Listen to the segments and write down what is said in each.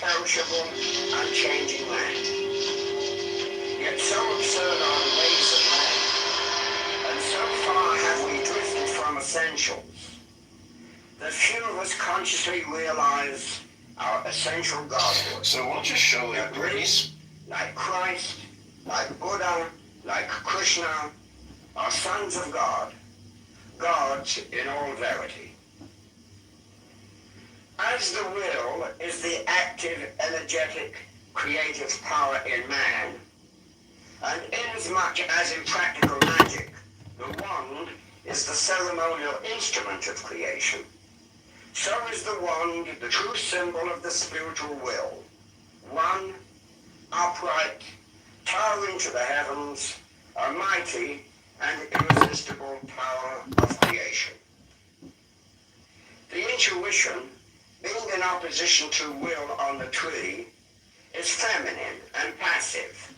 perishable, unchanging land. Yet so absurd are the ways of man, and so far have we drifted from essentials, that few of us consciously realize our essential Godhood. So why don't you show it, Grace? Like Christ, like Buddha, like Krishna, are sons of God, gods in all verity. As the will is the active, energetic, creative power in man, and inasmuch as in practical magic, the wand is the ceremonial instrument of creation, so is the wand the true symbol of the spiritual will, one, upright, towering to the heavens, a mighty and irresistible power of creation. The intuition, being in opposition to will on the tree, is feminine and passive,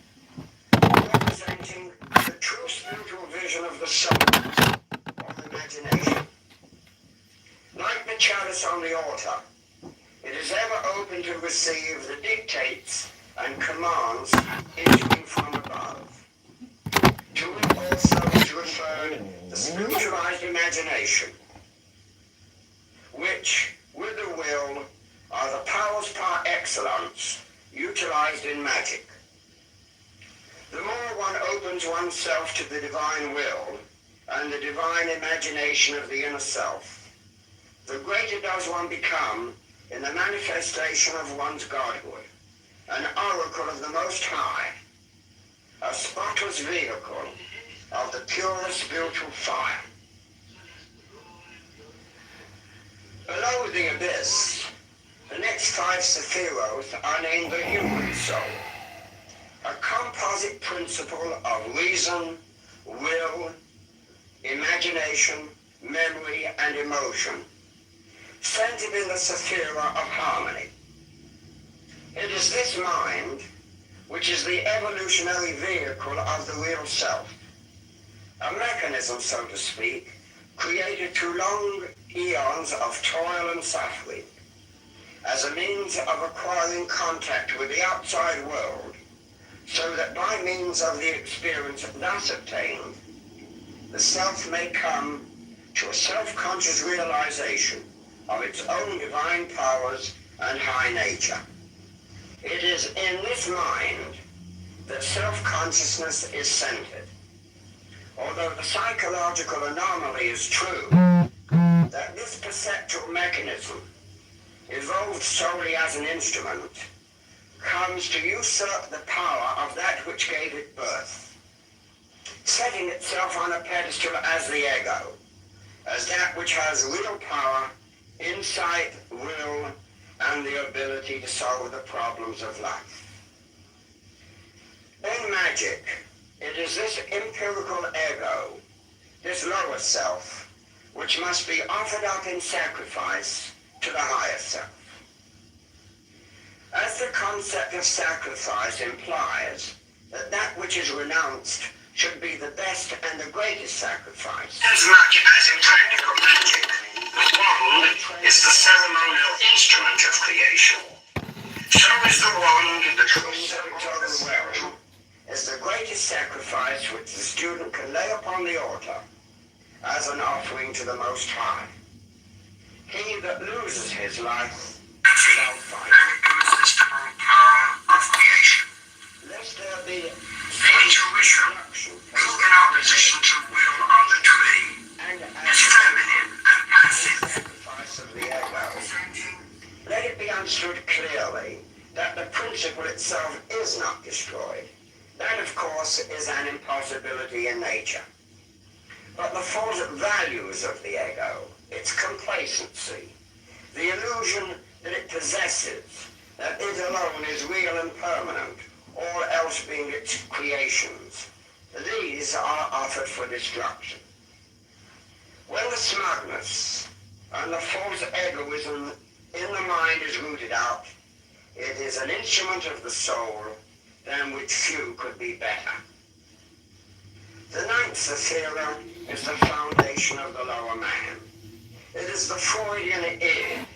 representing the true spiritual vision of the soul, or imagination. Like the chalice on the altar, it is ever open to receive the dictates and commands issuing from above. To it also is referred the spiritualized imagination, which, with the will, are the powers par excellence utilized in magic. The more one opens oneself to the divine will and the divine imagination of the inner self, the greater does one become in the manifestation of one's Godhood, an oracle of the Most High, a spotless vehicle of the purest spiritual fire. Below the abyss, the next 5 sephiroth are named the human soul, a composite principle of reason, will, imagination, memory, and emotion, centered in the sephira of harmony. It is this mind which is the evolutionary vehicle of the real self, a mechanism, so to speak, created through long eons of toil and suffering, as a means of acquiring contact with the outside world, so that by means of the experience thus obtained, the self may come to a self-conscious realization of its own divine powers and high nature. It is in this mind that self-consciousness is centered. Although the psychological anomaly is true, that this perceptual mechanism, evolved solely as an instrument, comes to usurp the power of that which gave it birth, setting itself on a pedestal as the ego, as that which has real power, insight, will, and the ability to solve the problems of life. In magic, it is this empirical ego, this lower self, which must be offered up in sacrifice to the higher self. As the concept of sacrifice implies that that which is renounced should be the best and the greatest sacrifice. As much as in practical magic, the wand is the ceremonial instrument of creation. So is the wand the true spiritual realm, is the greatest sacrifice which the student can lay upon the altar as an offering to the Most High. He that loses his life shall fight an irresistible power of creation. Lest there be intuition, being in opposition to will on the tree, and as feminine and passive sacrifice of the ego. Let it be understood clearly that the principle itself is not destroyed. That, of course, is an impossibility in nature. But the false values of the ego, its complacency, the illusion that it possesses, that it alone is real and permanent, all else being its creations, these are offered for destruction. When the smugness and the false egoism in the mind is rooted out, it is an instrument of the soul than which few could be better. The 9th sephira is the foundation of the lower man. It is the Freudian id,